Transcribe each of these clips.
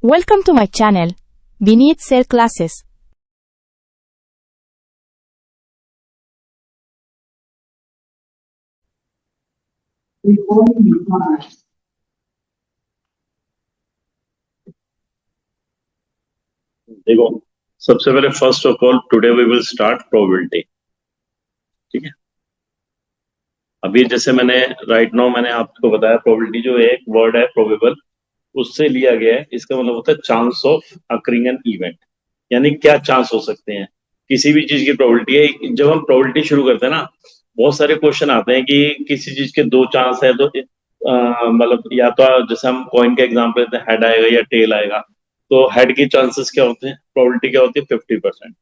Welcome to my channel, Beneath Cell Classes. देखो, सबसे पहले first of all today we will start probability. ठीक है, अभी जैसे मैंने राइट नाउ मैंने आपको बताया प्रोबेबिलिटी जो एक वर्ड है प्रोबेबल, उससे लिया गया है। इसका मतलब होता है chance of occurring an event, यानी क्या चांस हो सकते हैं किसी भी चीज की प्रोबेबिलिटी है। जब हम प्रोबेबिलिटी शुरू करते हैं ना, बहुत सारे क्वेश्चन आते हैं कि किसी चीज के दो चांस है तो मतलब या तो जैसे हम कॉइन का एग्जाम्पल लेते हैं, हेड आएगा या टेल आएगा। तो हेड की चांसेस क्या होते हैं, प्रोबेबिलिटी क्या होती है, 50%।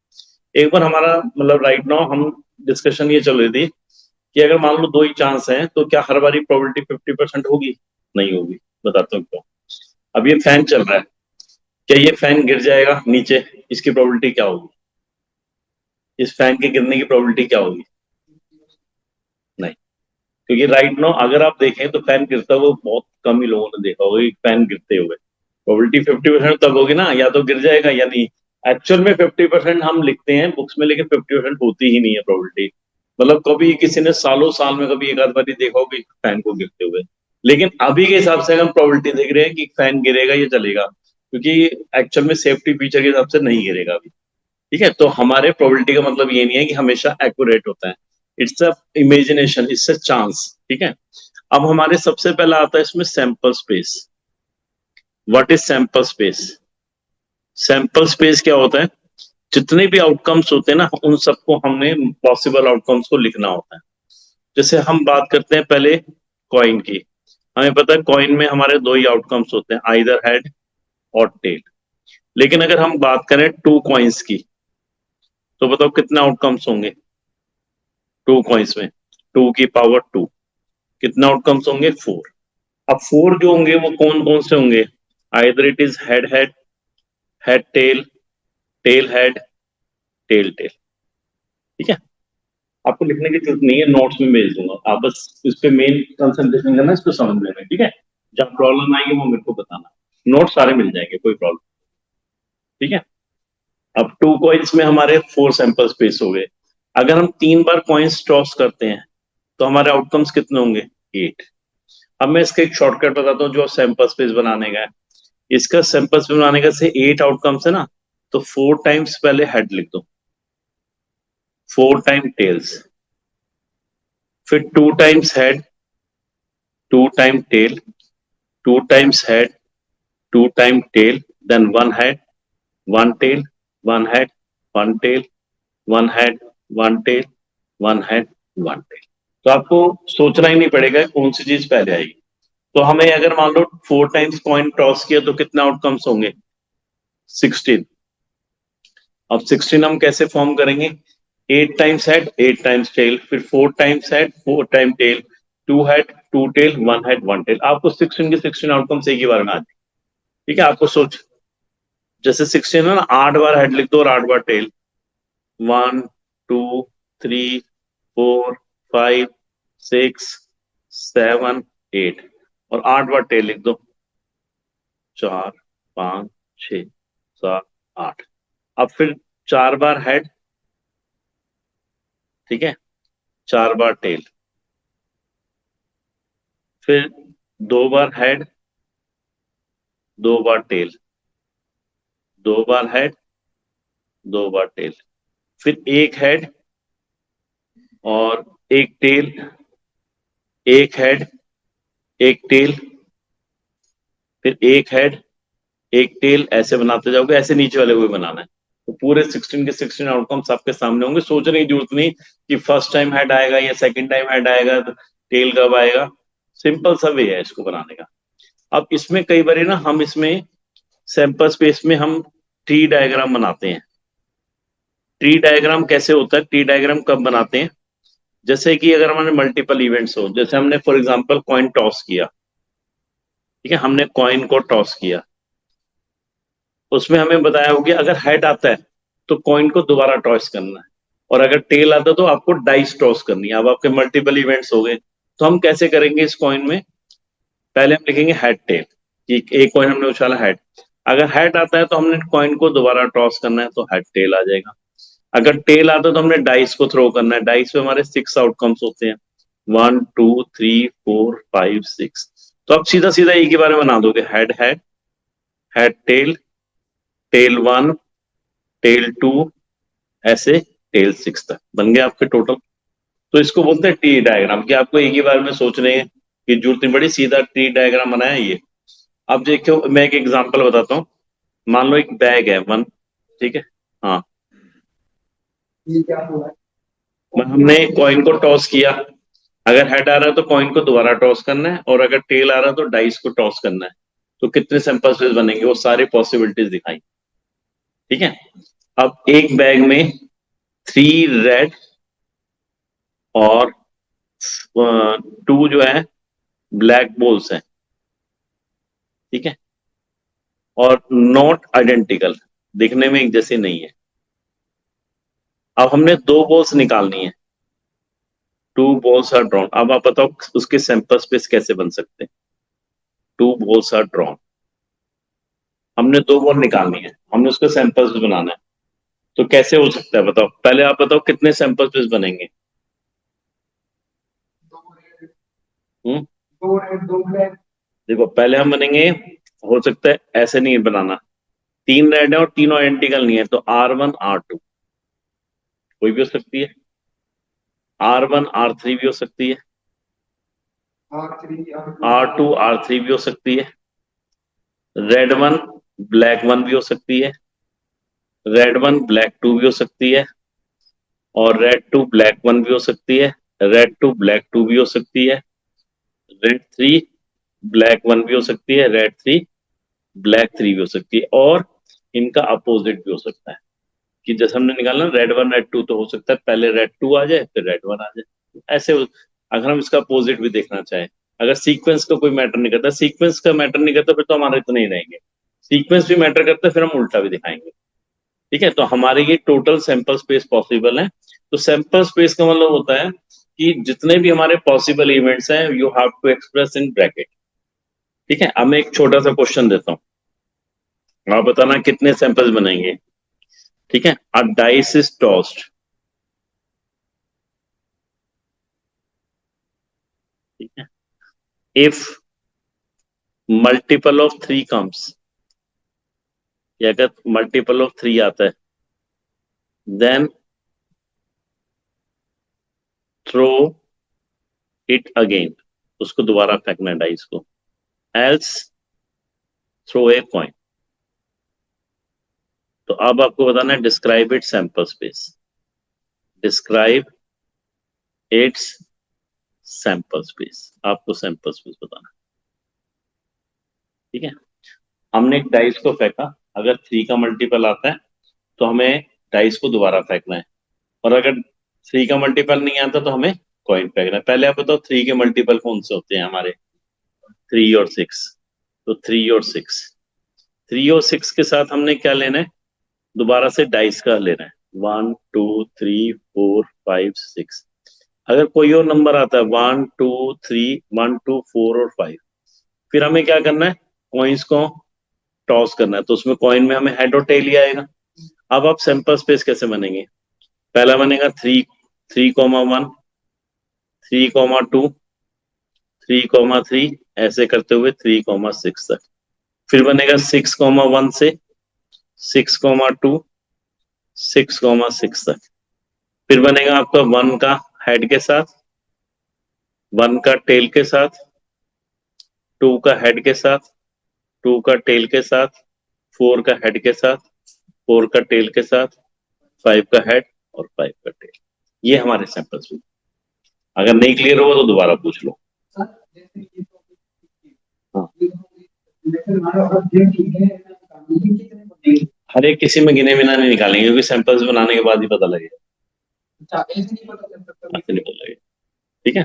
एक बार हमारा मतलब राइट नाउ हम डिस्कशन ये चल रही थी कि अगर मान लो दो ही चांस हैं तो क्या हर बारी प्रोबेबिलिटी 50% होगी? नहीं होगी। बताता हूँ क्यों। अब ये फैन चल रहा है, क्या ये फैन गिर जाएगा नीचे? इसकी प्रोबेबिलिटी क्या होगी? इस फैन के गिरने की प्रोबेबिलिटी क्या होगी? नहीं, क्योंकि राइट नाउ अगर आप देखें तो फैन गिरता हुआ बहुत कम ही लोगों ने देखा होगा कि फैन गिरते हुए। प्रोबेबिलिटी 50% तब होगी ना, या तो गिर जाएगा या नहीं। एक्चुअल में 50% हम लिखते हैं बुक्स में, लेकिन 50% होती ही नहीं है प्रोबेबिलिटी। मतलब कभी किसी ने सालों साल में कभी एक आध बार देखा होगा कि फैन को गिरते हुए। लेकिन अभी के हिसाब से अगर हम प्रोबेबिलिटी देख रहे हैं कि फैन गिरेगा या चलेगा, क्योंकि एक्चुअल में सेफ्टी फीचर के हिसाब से नहीं गिरेगा अभी। ठीक है, तो हमारे प्रोबेबिलिटी का मतलब ये नहीं है कि हमेशा एक्यूरेट होता है। It's a imagination, it's a chance. ठीक है, अब हमारे सबसे पहला आता है इसमें sample space. What is sample space? Sample space क्या होता है? जितने भी आउटकम्स होते हैं ना, उन सबको हमने पॉसिबल आउटकम्स को लिखना होता है। जैसे हम बात करते हैं पहले कॉइन की। हमें पता है कॉइन में हमारे दो ही आउटकम्स होते हैं, आइदर हेड और टेल। लेकिन अगर हम बात करें टू कॉइन्स की, तो बताओ कितने आउटकम्स होंगे टू कॉइन्स में? टू की पावर टू, कितना आउटकम्स होंगे? फोर। अब फोर जो होंगे वो कौन कौन से होंगे? Either it is head head, head tail, tail head, tail tail. ठीक है, आपको लिखने की जरूरत नहीं है, नोट्स में भेज दूंगा। आप बस इस पे मेन कंसंट्रेशन करना, इसको समझने में। ठीक है, जब प्रॉब्लम आएगी वो मेरे को बताना। नोट सारे मिल जाएंगे, कोई प्रॉब्लम। ठीक है, अब टू कॉइन्स में हमारे फोर सैंपल स्पेस हो गए। अगर हम तीन बार कॉइन्स टॉस करते हैं तो हमारे आउटकम्स कितने होंगे? एट। अब मैं इसका एक शॉर्टकट बताता हूँ जो सैंपल स्पेस बनाने का है। इसका सैंपल स्पेस बनाने का से एट आउटकम्स है ना, तो फोर टाइम्स पहले हेड लिख दो, फोर टाइम टेल्स, फिर two times head, two time tail, two times head, two time tail, then one head, one tail, one head, one tail, one head, one tail, one head, one tail. तो आपको सोचना ही नहीं पड़ेगा कौन सी चीज पहले आएगी। तो हमें अगर मान लो फोर टाइम्स कॉइन टॉस किया तो कितने आउटकम्स होंगे? 16। अब 16 हम कैसे फॉर्म करेंगे? Eight times head, eight times tail, फिर four times head, four time tail, two head, two tail, one head, one tail. आपको 16 के 16 आउटकम्स एक ही बार में आ जाए। ठीक है, आपको सोच, जैसे 16 है ना, 8 बार हेड लिख दो और 8 बार टेल। 1 2 3 4 5 6 7 8, और 8 बार टेल लिख दो। 4 5 6 7 8। अब फिर 4 बार हेड, ठीक है, 4 बार टेल, फिर 2 बार हेड, 2 बार टेल, 2 बार हेड, 2 बार टेल, फिर एक हेड और एक टेल, एक हेड, एक टेल, फिर एक हेड, एक टेल, ऐसे बनाते जाओगे। ऐसे नीचे वाले को भी बनाना है। तो पूरे 16 के 16 आउटकम्स आपके सामने होंगे। सोचने की जरूरत नहीं कि फर्स्ट टाइम हेड आएगा या सेकंड टाइम हेड आएगा, तो टेल कब आएगा। सिंपल सा वे है इसको बनाने का। अब इसमें कई बार ना हम इसमें सैंपल स्पेस में हम ट्री डायग्राम बनाते हैं। ट्री डायग्राम कैसे होता है, ट्री डायग्राम कब बनाते हैं? जैसे कि अगर हमारे मल्टीपल इवेंट्स हो, जैसे हमने फॉर एग्जांपल कॉइन टॉस किया। ठीक है, हमने कॉइन को टॉस किया, उसमें हमें बताया होगा अगर हेड आता है तो कॉइन को दोबारा टॉस करना है, और अगर टेल आता है तो आपको डाइस टॉस करनी है। अब आपके मल्टीपल इवेंट्स हो गए, तो हम कैसे करेंगे इस कॉइन में? पहले हम लिखेंगे हेड टेल, कि एक कॉइन हमने उछाला हेड। अगर हेड आता है तो हमने कॉइन को दोबारा टॉस करना है, तो हेड टेल आ जाएगा। अगर टेल आता है तो हमने डाइस को थ्रो करना है। डाइस पे हमारे 6 आउटकम्स होते हैं, 1 2 3 4 5 6। तो आप सीधा सीधा एक ही बारे में बना दोगे, head head, head tail, tail 1, tail 2, ऐसे टेल 6 तक बन गए आपके टोटल। तो इसको बोलते हैं टी डायग्राम, कि आपको एक ही बार में सोचने की जरूरत नहीं पड़ी, सीधा टी डायग्राम बनाया ये। अब देखो मैं एक एग्जांपल बताता हूँ। मान लो एक बैग है 1, ठीक है, हाँ, ये क्या हुआ है? हमने कॉइन को टॉस किया। अगर हेड आ रहा है तो कॉइन को दोबारा टॉस करना है, और अगर टेल आ रहा है तो डाइस को टॉस करना है। तो कितने सैंपल स्पेस बनेंगे, वो सारे पॉसिबिलिटीज दिखाई, ठीक है। अब एक बैग में 3 रेड और 2 जो है ब्लैक बॉल्स हैं, ठीक है, और नॉट आइडेंटिकल, दिखने में एक जैसे नहीं है। अब हमने 2 बॉल्स निकालनी है, 2 बॉल्स आर ड्रॉन। अब आप बताओ उसके सैंपल स्पेस कैसे बन सकते हैं। 2 बॉल्स आर ड्रॉन, हमने 2 बॉल निकालनी है, हमने उसका सैंपल्स बनाना है, तो कैसे हो सकता है बताओ। पहले आप बताओ कितने सैंपल स्पेस बनेंगे। हम्म दो रेड दो ब्लैक। देखो पहले हम बनेंगे, हो सकता है ऐसे नहीं बनाना, 3 रेड है और तीनों आइडेंटिकल नहीं है, तो R1 R2 कोई भी हो सकती है, R1 R3 भी हो सकती है, R3 R2 R3 भी हो सकती है, रेड 1 ब्लैक 1 भी हो सकती है, रेड 1 ब्लैक 2 भी हो सकती है, और रेड 2 ब्लैक 1 भी हो सकती है, रेड 2 ब्लैक 2 भी हो सकती है, रेड 3 ब्लैक 1 भी हो सकती है, रेड 3 ब्लैक 3 भी हो सकती है, और इनका अपोजिट भी हो सकता है। कि जैसे हमने निकाला रेड 1 रेड 2, तो हो सकता है पहले रेड 2 आ जाए फिर रेड 1 आ जाए, ऐसे अगर हम इसका अपोजिट भी देखना चाहें। अगर सीक्वेंस का कोई मैटर नहीं करता, सीक्वेंस का मैटर नहीं करता, फिर तो हमारे इतने ही रहेंगे। सीक्वेंस भी मैटर करता है, फिर हम उल्टा भी दिखाएंगे, ठीक है। तो हमारे ये टोटल सैंपल स्पेस पॉसिबल है। तो सैंपल स्पेस का मतलब होता है कि जितने भी हमारे पॉसिबल इवेंट्स हैं you have to express in bracket, ठीक है। अब मैं एक छोटा सा क्वेश्चन देता हूँ, आप बताना कितने सैंपल्स बनेंगे, ठीक है। अ डाइस इज टॉस्ड, ठीक है, इफ मल्टीपल ऑफ 3 कम्स, या अगर मल्टीपल ऑफ 3 आता है, देन थ्रो इट अगेन, उसको दोबारा फेंकना है डाइस को, एल्स थ्रो ए कॉइन। तो अब आपको बताना है describe it sample space, describe it's sample space, आपको सैंपल स्पेस बताना है, ठीक है। हमने एक डाइस को फेंका, अगर 3 का मल्टीपल आता है तो हमें डाइस को दोबारा फेंकना है, और अगर 3 का मल्टीपल नहीं आता तो हमें कॉइन फेंकना है। पहले आप बताओ 3 के मल्टीपल कौन से होते हैं हमारे, 3 और 6। तो 3 और 6, 3 और 6 के साथ हमने क्या लेना है, दोबारा से डाइस का लेना है, 1 2 3 4 5 6। अगर कोई और नंबर आता है 1 2 3 1 2 4 और 5, फिर हमें क्या करना है, कॉइन्स को टॉस करना है, तो उसमें कॉइन में हमें हेड और टेल ही आएगा। अब आप सैंपल स्पेस कैसे बनेंगे, पहला बनेगा 3 3 1 3 2 3 3, ऐसे करते हुए 3 6 तक। फिर बनेगा 6 1 से 6 2 6 तक। फिर बनेगा आपका 1 का हेड के साथ, 1 का टेल के साथ, 2 का हेड के साथ, 2 का टेल के साथ, 4 का हेड के साथ, 4 का टेल के साथ, 5 का हेड और 5 का टेल। ये हमारे सैंपल्स हुए। अगर नहीं क्लियर होगा तो दोबारा पूछ लो। सर जैसे ये हाँ, जैसे हमारा अब दिन ठीक है ये कितने बनेंगे? हर एक किसी में गिने बिना नहीं निकालेंगे, क्योंकि सैंपल्स बनाने के बाद ही पता लगेगा, अच्छा ऐसे नहीं पता चल सकता ऐसे नहीं पता लगेगा, ठीक है।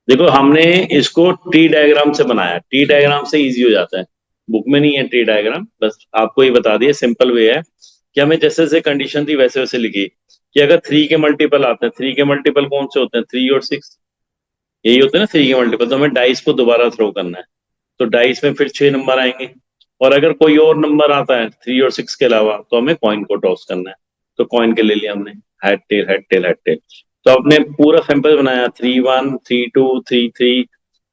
देखो हमने इसको टी डायग्राम से बनाया, टी डायग्राम से इजी हो जाता है, बुक में नहीं है टी डायग्राम, बस आपको ये बता दिया, सिंपल वे है कि हमें जैसे जैसे कंडीशन थी वैसे वैसे लिखी, कि अगर 3 के मल्टीपल आते हैं, 3 के मल्टीपल कौन से होते हैं, 3 और 6, यही होते हैं ना 3 के मल्टीपल, तो हमें डाइस को दोबारा थ्रो करना है, तो डाइस में फिर 6 नंबर आएंगे, और अगर कोई और नंबर आता है 3 और 6 के अलावा तो हमें कॉइन को टॉस करना है। तो कॉइन के ले लिया हमने, head tail head tail head tell. तो आपने पूरा सैंपल बनाया 3 1 3 2 3 3,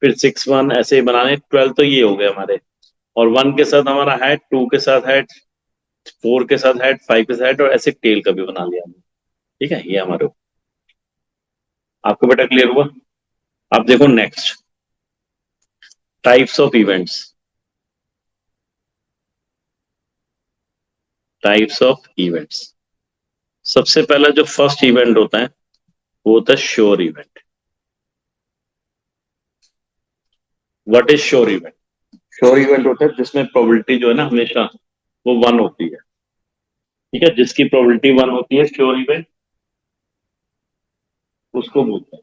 फिर 6 1, ऐसे बनाने 12 तो ये हो गए हमारे। और 1 के साथ हमारा हेड, 2 के साथ हेड, 4 के साथ हेड, 5 के साथ हेड, और ऐसे टेल का भी बना लिया हमने। ठीक है, ये हमारे। आपको बेटा क्लियर हुआ? आप देखो next, types of events. Types of events, सबसे पहला जो फर्स्ट इवेंट होता है वो होता है sure event. What is sure event? Sure event होता है जिसमें प्रोबेबिलिटी जो है ना हमेशा वो 1 होती है। ठीक है, जिसकी प्रोबेबिलिटी 1 होती है श्योर इवेंट, उसको बोलते हैं।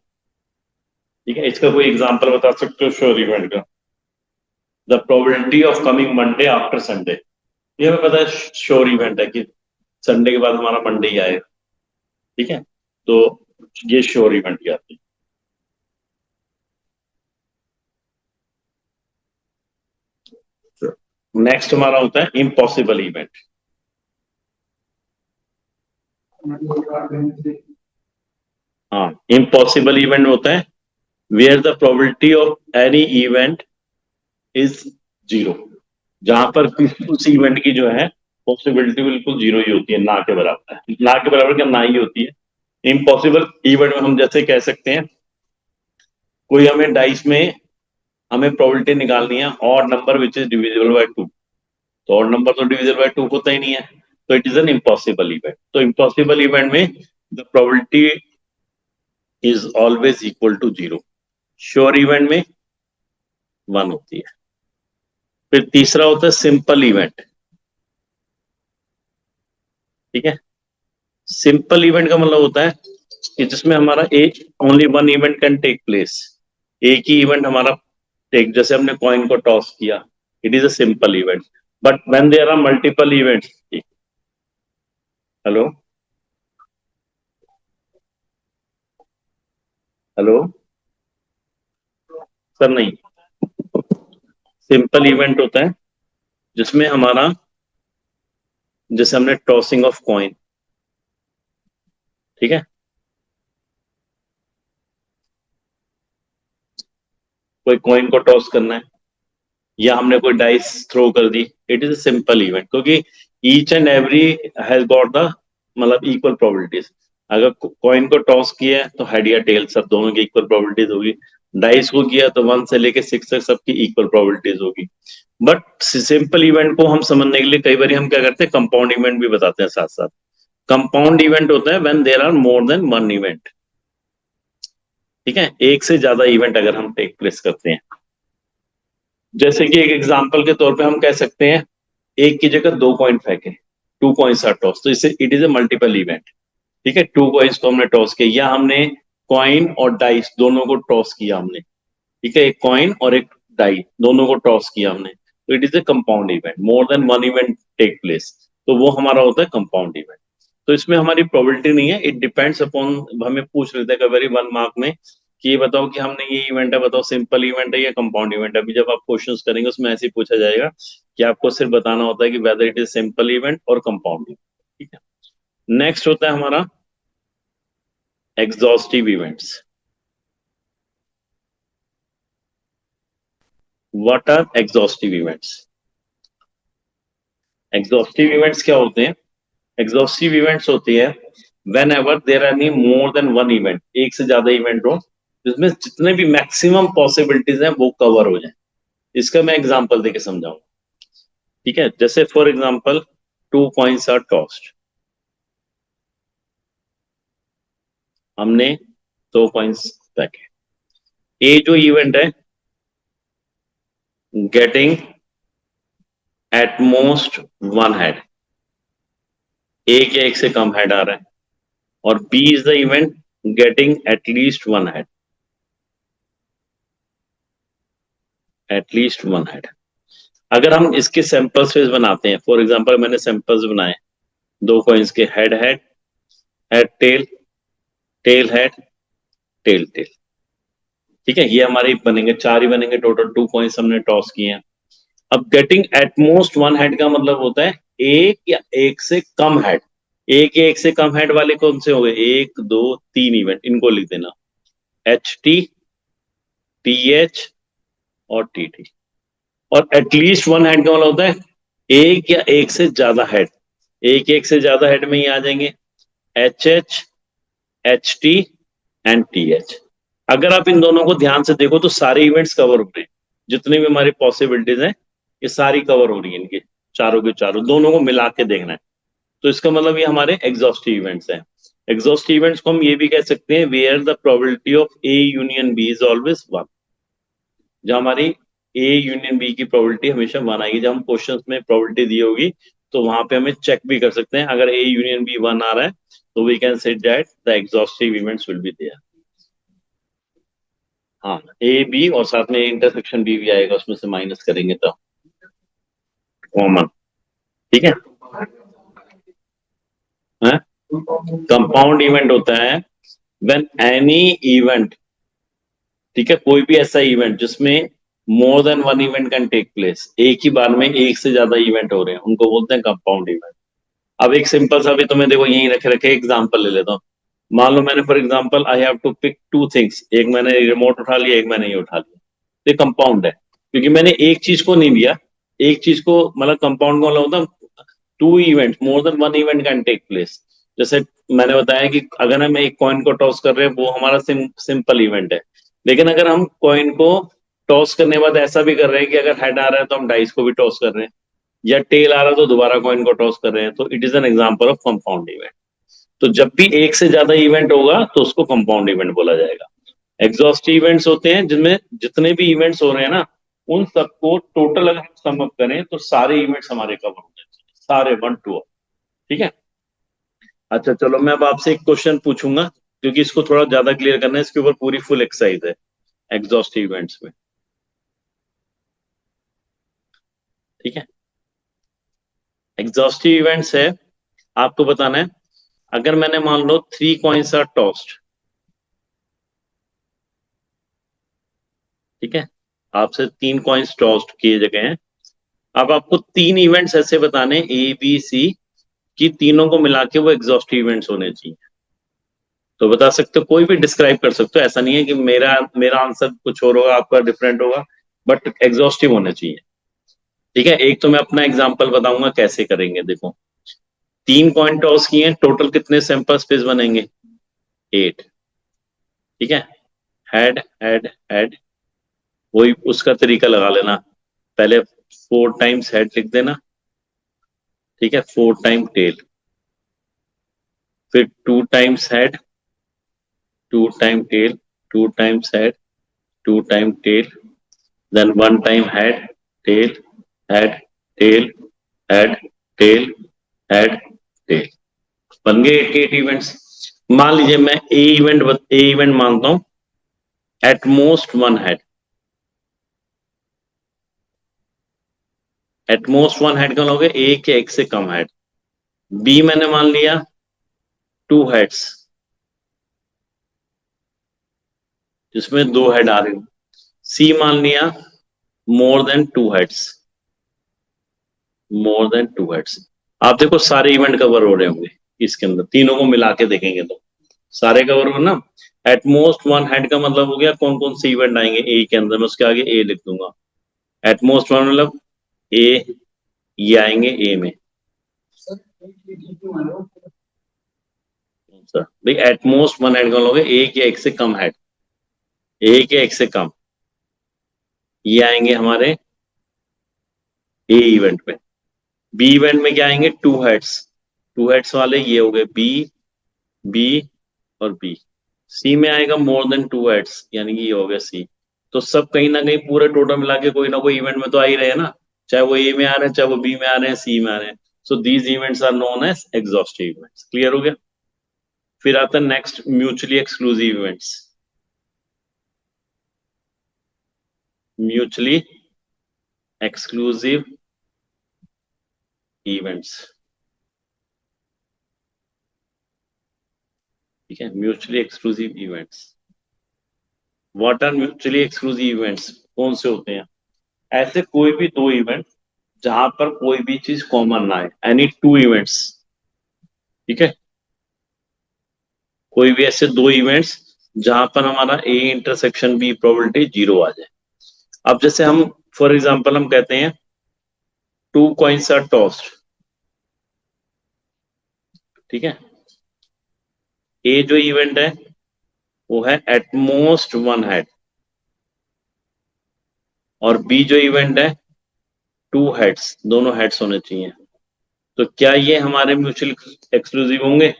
ठीक है, इसका कोई एग्जांपल बता सकते हो श्योर इवेंट का? The probability of coming Monday after Sunday, ये हमें पता है श्योर इवेंट है कि संडे के बाद हमारा मंडे ही आएगा। ठीक है, तो ये श्योर इवेंट की आती है। नेक्स्ट हमारा होता है इम्पॉसिबल इवेंट। हाँ, इम्पॉसिबल इवेंट होता है where the probability of any event is 0, जहां पर उस इवेंट की जो है पॉसिबिलिटी बिल्कुल 0 ही होती है, ना के बराबर है। ना के बराबर क्या, ना ही होती है। इम्पॉसिबल इवेंट में हम जैसे कह सकते हैं, कोई हमें डाइस में हमें प्रोबेबिलिटी निकालनी है odd number which is divisible by 2, तो ऑड नंबर तो डिविजिबल बाय 2 होता ही नहीं है, तो it is an impossible event. तो इम्पॉसिबल इवेंट में the probability is always equal to 0, sure event में 1 होती है। फिर तीसरा होता है सिंपल इवेंट। ठीक है, सिंपल इवेंट का मतलब होता है कि जिसमें हमारा एक only one event can take place, एक ही इवेंट हमारा टेक, जैसे हमने कॉइन को टॉस किया, it is a simple event. But when there are multiple events, hello hello sir, नहीं, सिंपल इवेंट होता है जिसमें हमारा, जैसे हमने टॉसिंग ऑफ कॉइन, ठीक है, कोई कॉइन को टॉस करना है या हमने कोई डाइस थ्रो कर दी, it is a simple event, क्योंकि each and every has got the मतलब इक्वल प्रोबेबिलिटीज। अगर कॉइन को टॉस किया है तो हेड या टेल सब दोनों की इक्वल प्रोबेबिलिटीज होगी, डाइस को किया तो 1 से लेके 6 तक सबकी इक्वल प्रोबेबिलिटीज होगी। बट सिंपल इवेंट को हम समझने के लिए कई बार हम क्या करते हैं, कंपाउंड इवेंट भी बताते हैं साथ साथ। कंपाउंड इवेंट होता है when there are more than one event. ठीक है, एक से ज्यादा इवेंट अगर हम टेक प्लेस करते हैं, जैसे कि एक एग्जांपल के तौर पे हम कह सकते हैं एक की जगह 2 कॉइन फेंके, 2 कॉइन्स आर टॉस, तो इसे it is A multiple event. ठीक है, 2 कॉइन्स को हमने टॉस किया या हमने कॉइन और डाइस दोनों को टॉस किया हमने। ठीक है, एक कॉइन और एक डाई दोनों को टॉस किया हमने, तो it is a compound event, more than one event take place, तो वो हमारा होता है कंपाउंड इवेंट। तो इसमें हमारी प्रोबेबिलिटी नहीं है, इट डिपेंड्स अपॉन, हमें पूछ लेते हैं कई बार 1 मार्क में कि ये बताओ कि हमने ये इवेंट है, बताओ सिंपल इवेंट है या कंपाउंड इवेंट है। अभी जब आप क्वेश्चंस करेंगे उसमें ऐसे ही पूछा जाएगा कि आपको सिर्फ बताना होता है कि whether it is simple event और कंपाउंड इवेंट। ठीक है, नेक्स्ट होता है हमारा exhaustive events. What are exhaustive events? Exhaustive events क्या होते हैं? एग्जॉस्टिव इवेंट्स होती है whenever there are any more than one event, एक से ज्यादा इवेंट हो जिसमें जितने भी मैक्सिमम पॉसिबिलिटीज हैं वो कवर हो जाए। इसका मैं एग्जांपल देके समझाऊं। ठीक है, जैसे for example 2 coins are tossed, हमने 2 कॉइन्स फेंके, ए जो इवेंट है getting at most one head, एक या एक से कम हेड आ रहा है, और B is the event getting at least one head, at least one head. अगर हम इसके सैंपल स्पेस बनाते हैं, फॉर एग्जांपल मैंने सैंपल्स बनाए 2 कॉइन्स के, head head, head tail, tail head, tail tail. ठीक है, ये हमारे बनेंगे 4 ही बनेंगे टोटल, 2 कॉइन्स हमने टॉस किए हैं। अब गेटिंग एटमोस्ट वन हेड का मतलब होता है एक या एक से कम हेड। एक या एक से कम हेड वाले कौन से हो गए, एक दो तीन इवेंट, इनको लिख देना, एच टी, टी एच और टी टी। और एटलीस्ट वन हेड का मतलब होता है एक या एक से ज्यादा हेड। एक से ज्यादा हेड में ही आ जाएंगे H H, H T and T H. अगर आप इन दोनों को ध्यान से देखो तो सारे इवेंट्स कवर हो रहे हैं, जितनी भी हमारी पॉसिबिलिटीज हैं ये सारी कवर हो रही है, इनके चारों के चारों, दोनों को मिला के देखना है। तो इसका मतलब ये हमारे एग्जॉस्टिव इवेंट्स हैं। एग्जॉस्टिव इवेंट्स को हम ये भी कह सकते हैं where the probability of A union B is always one. जब हमारी ए यूनियन बी की प्रोबेबिलिटी हमेशा वन आएगी, जब हम क्वेश्चंस में प्रोबेबिलिटी दी होगी तो वहां पे हमें चेक भी कर सकते हैं, अगर ए यूनियन बी वन आ रहा है तो we can say that the exhaustive events will be there. हाँ, ए बी और साथ में इंटरसेक्शन बी भी आएगा, उसमें से माइनस करेंगे तो कॉमन। ठीक है, कंपाउंड इवेंट होता है व्हेन एनी इवेंट, ठीक है, कोई भी ऐसा इवेंट जिसमें more than one event can take place, एक ही बार में एक से ज्यादा इवेंट हो रहे हैं, उनको बोलते हैं कंपाउंड इवेंट। अब एक सिंपल सा भी तुम्हें देखो यहीं रखे रखे एग्जांपल ले लेता हूँ। मान लो मैंने for example I have to pick two things, एक मैंने रिमोट उठा लिया, एक मैंने ये उठा लिया, ये कंपाउंड है क्योंकि मैंने एक चीज को नहीं लिया। एक चीज को मतलब कंपाउंड को मतलब होता है two event, more than one event can take place. जैसे मैंने बताया कि अगर हम एक कॉइन को टॉस कर रहे हैं वो हमारा सिंपल इवेंट है, लेकिन अगर हम कॉइन को टॉस करने के बाद ऐसा भी कर रहे हैं कि अगर हेड आ रहा है तो हम डाइस को भी टॉस कर रहे हैं, या टेल आ रहा है तो दोबारा कॉइन को टॉस कर रहे हैं, तो it is an example of compound event. तो जब भी एक से ज्यादा इवेंट होगा तो उसको कंपाउंड इवेंट बोला जाएगा। एग्जॉस्टिव इवेंट्स होते हैं जिनमें जितने भी इवेंट्स हो रहे हैं ना, उन सबको टोटल अगर हम सम अप करें तो सारे इवेंट्स हमारे कवर हो जाएंगे, सारे वन टू। ठीक है, अच्छा चलो मैं अब आपसे एक क्वेश्चन पूछूंगा क्योंकि इसको थोड़ा ज्यादा क्लियर करना है, इसके ऊपर पूरी फुल एक्सरसाइज है एग्जॉस्टिव इवेंट्स में। ठीक है, एग्जॉस्टिव इवेंट्स है, आपको बताना है अगर मैंने मान लो थ्री कॉइन्स आर टॉस्ड, ठीक है, आपसे तीन कॉइन्स टॉस्ड किए गए हैं। अब आपको तीन इवेंट्स ऐसे बताने ए बी सी कि तीनों को मिला के वो एग्जॉस्टिव इवेंट्स होने चाहिए। तो बता सकते हो, कोई भी डिस्क्राइब कर सकते हो, ऐसा नहीं है कि मेरा मेरा आंसर कुछ और होगा आपका डिफरेंट होगा, बट एग्जॉस्टिव होने चाहिए। ठीक है, एक तो मैं अपना एग्जांपल बताऊंगा कैसे करेंगे, देखो तीन कॉइन टॉस किए हैं, टोटल कितने सैंपल स्पेस बनेंगे, 8। ठीक है, हेड हेड हेड, वही उसका तरीका लगा लेना, पहले 4 टाइम्स हेड लिख देना, ठीक है, 4 टाइम टेल, फिर 2 times head, 2 time tail, 2 times head, 2 time tail, then 1 time head tail, head tail, head tail, head tail. बन गए 88 इवेंट्स। मान लीजिए मैं ए इवेंट मानता हूं eight most one head, eight most one head का लोगे एक या एक से कम हेड। बी मैंने मान लिया 2 हेड्स, जिसमें 2 हेड आ रही हूं। सी मान लिया more than 2 heads, more than 2 heads. आप देखो सारे इवेंट कवर हो रहे होंगे इसके अंदर, तीनों को मिला के देखेंगे तो सारे कवर हो ना। एट मोस्ट वन हेड का मतलब हो गया कौन कौन से इवेंट आएंगे ए के अंदर, मैं उसके आगे ए लिख दूंगा। एट मोस्ट वन मतलब ए, ये आएंगे ए में। सर भाई एट मोस्ट वन हेड का लोगे एक या एक से कम हेड, एक या एक से कम, ये आएंगे हमारे ए इवेंट में। बी इवेंट में क्या आएंगे 2 हेड्स, 2 हेड्स वाले ये हो गए बी, बी और बी। सी में आएगा मोर देन 2 हेड्स, यानी कि ये हो गया सी। तो सब कहीं ना कहीं पूरे टोटल मिला के कोई ना कोई इवेंट में तो आ ही रहे हैं ना, चाहे वो ए में आ रहे हैं, चाहे वो बी में आ रहे हैं, सी में आ रहे हैं। So these events are known as exhaustive events. Clear हो गया। फिर आता है next mutually exclusive events. Mutually exclusive events, ठीक है, mutually exclusive events. What are mutually exclusive events, कौन से होते हैं? ऐसे कोई भी दो इवेंट जहां पर कोई भी चीज कॉमन ना है, एनी टू इवेंट्स, ठीक है, कोई भी ऐसे दो इवेंट्स जहां पर हमारा A intersection B probability zero आ जाए। अब जैसे हम फॉर एग्जांपल हम कहते हैं टू कॉइन्स आर टॉस्ड, ठीक है, ए जो इवेंट है वो है एटमोस्ट वन हेड और बी जो इवेंट है टू हेड्स, दोनों हेड्स होने चाहिए। तो क्या ये हमारे म्यूचुअल एक्सक्लूसिव होंगे?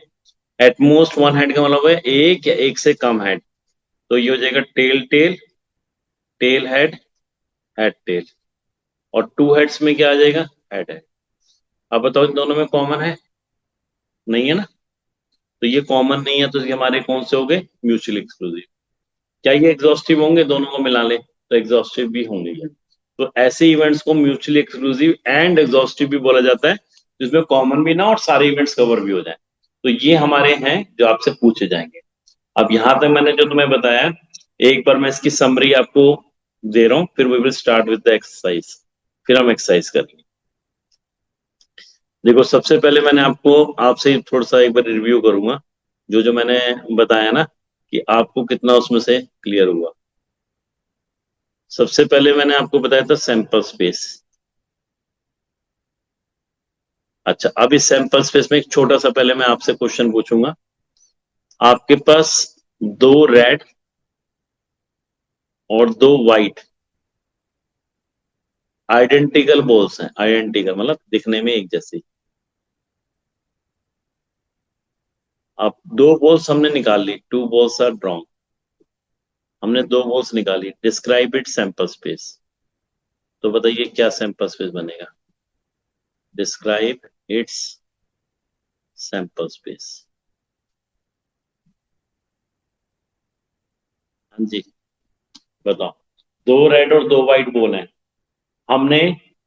एटमोस्ट वन हेड का मतलब है एक या एक से कम हेड, तो ये हो जाएगा tail tail, tail head, head tail, और टू हेड्स में क्या आ जाएगा? Head head. अब बताओ इन दोनों में कॉमन है? नहीं है ना, तो ये कॉमन नहीं है, तो ये हमारे कौन से हो गए? Mutual exclusive. क्या ये एग्जॉस्टिव होंगे? दोनों को मिला ले तो एग्जॉस्टिव भी होंगे ये। तो ऐसे इवेंट्स को म्यूचुअली एक्सक्लूसिव एंड एग्जॉस्टिव भी बोला जाता है, जिसमें कॉमन भी ना और सारे इवेंट्स कवर भी हो जाए। तो ये हमारे हैं जो आपसे पूछे जाएंगे। अब यहां तक मैंने जो तुम्हें बताया, एक बार मैं इसकी समरी आपको दे रहा हूं, फिर we will start with the exercise, फिर हम एक्सरसाइज करेंगे। देखो सबसे पहले मैंने आपको आपसे थोड़ा सा एक बार रिव्यू करूंगा, जो जो मैंने बताया ना, कि आपको कितना उसमें से क्लियर हुआ। सबसे पहले मैंने आपको बताया था सैंपल स्पेस। अच्छा, अब इस सैंपल स्पेस में एक छोटा सा पहले मैं आपसे क्वेश्चन पूछूंगा। आपके पास दो रेड और दो वाइट आइडेंटिकल बॉल्स हैं, आइडेंटिकल मतलब दिखने में एक जैसी। अब दो बॉल्स हमने निकाल ली, टू बॉल्स आर ड्रॉन, हमने दो बॉल्स निकाली, डिस्क्राइब इट सैंपल स्पेस। तो बताइए क्या सैंपल स्पेस बनेगा? Describe it's sample space. हाँ जी, बताओ। दो रेड और दो वाइट बॉल हैं, हमने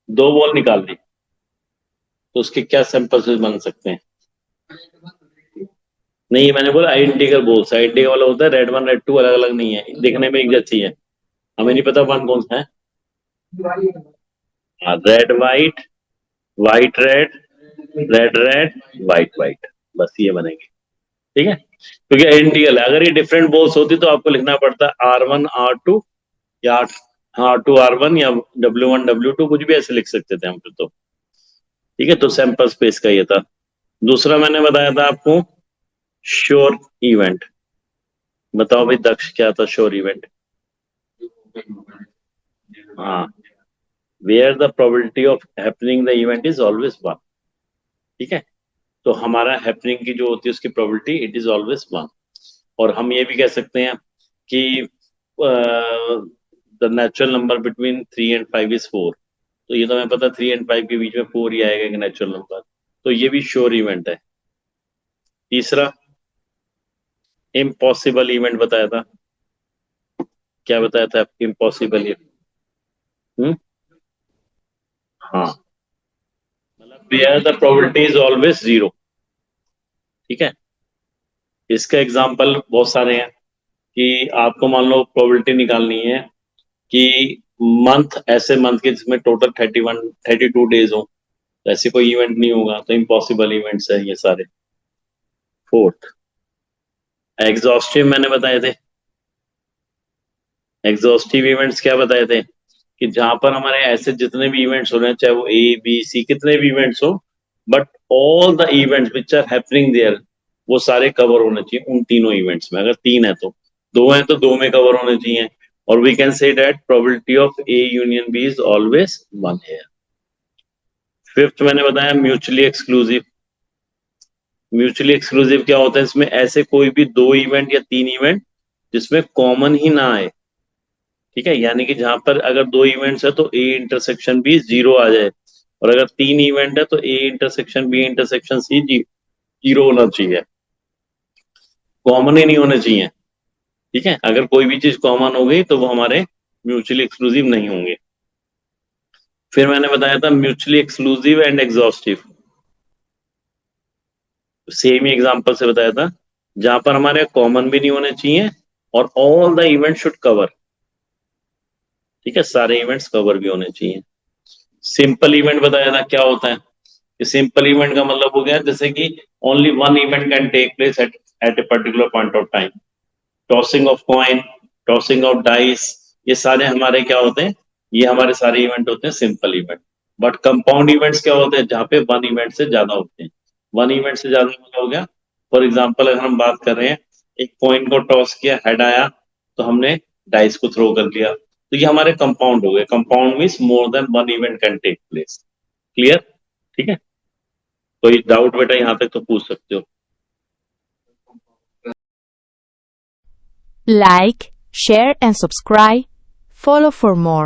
दो बॉल निकाल ली, तो उसके क्या सैंपल स्पेस बन सकते हैं? नहीं, मैंने बोला आइडेंटिकल बॉल्स, आइडेंटिकल वाला होता है रेड वन रेड टू अलग अलग नहीं है, दिखने में एक जैसी है। हमें नहीं पता वन कौन सा है। हाँ, red white, white red, red red, white white, बस ये बनेंगे, ठीक है। क्योंकि आइडेंटिकल है, अगर ये डिफरेंट बॉल्स होती तो आपको लिखना पड़ता R1 R2 या R2 R1 या W1 W2, कुछ भी ऐसे लिख सकते थे हम फिर तो, ठीक है। तो सैंपल स्पेस का ये था। दूसरा मैंने बताया था आपको श्योर इवेंट। बताओ भाई दक्ष, क्या था श्योर इवेंट? हाँ, where the probability of happening the event is always one, ठीक है। तो हमारा हैपनिंग की जो होती है उसकी probability it is always one. और हम ये भी कह सकते हैं कि the natural number between 3 and 5 is 4। तो ये तो हमें पता 3 and 5 के बीच में 4 ही आएगा एक नेचुरल नंबर, तो ये भी श्योर इवेंट है। तीसरा इम्पॉसिबल इवेंट बताया था, क्या बताया था? इम्पॉसिबल इवेंट, हाँ, मतलब where the probability is always zero, ठीक है। इसका एग्जांपल बहुत सारे हैं, कि आपको मान लो प्रोबेबिलिटी निकालनी है कि मंथ, ऐसे मंथ के जिसमें टोटल 32 हो, तो ऐसे कोई इवेंट नहीं होगा, तो इम्पॉसिबल इवेंट्स है ये सारे। फोर्थ एग्जॉस्टिव मैंने बताए थे, एग्जॉस्टिव इवेंट्स क्या बताए थे? कि जहां पर हमारे ऐसे जितने भी इवेंट्स हो रहे हैं, चाहे वो A B C कितने भी इवेंट्स हो, but all the events which are happening there, वो सारे कवर होने चाहिए उन तीनों इवेंट्स में। अगर तीन है तो, दो है तो दो में कवर होने चाहिए। और we can say that probability of A union B is always one है। फिफ्थ मैंने बताया म्यूचुअली एक्सक्लूसिव। म्यूचुअली एक्सक्लूसिव क्या होता है? इसमें ऐसे कोई भी दो इवेंट या तीन इवेंट जिसमें कॉमन ही ना आए, ठीक है। यानी कि जहां पर अगर दो इवेंट्स है तो ए इंटरसेक्शन बी जीरो आ जाए, और अगर तीन इवेंट है तो A intersection B intersection C zero होना चाहिए, कॉमन ही नहीं होने चाहिए, ठीक है। अगर कोई भी चीज कॉमन हो गई तो वो हमारे म्यूचुअली एक्सक्लूसिव नहीं होंगे। फिर मैंने बताया था mutually exclusive and exhaustive, same he example से बताया था, जहां पर हमारे कॉमन भी नहीं होने चाहिए और all the event should cover, ठीक है, सारे इवेंट्स कवर भी होने चाहिए। सिंपल इवेंट बताया था क्या होता है, कि सिंपल इवेंट का मतलब हो गया जैसे कि only one event can take place at a particular point of time. Tossing of coin, tossing of dice, ये सारे हमारे क्या होते हैं, ये हमारे सारे इवेंट होते हैं simple event. But compound events क्या होते हैं, जहाँ पे वन इवेंट से ज्यादा होते हैं। वन इवेंट से ज्यादा मतलब हो गया, फॉर एग्जाम्पल अगर हम बात कर रहे हैं, एक कॉइन को टॉस किया, हेड आया, तो हमने डाइस को थ्रो कर लिया, तो ये हमारे कंपाउंड हो गए। Compound means more than one event can take place. Clear? ठीक है, कोई डाउट बेटा यहाँ तक तो पूछ सकते हो। Like, share and subscribe. Follow for more.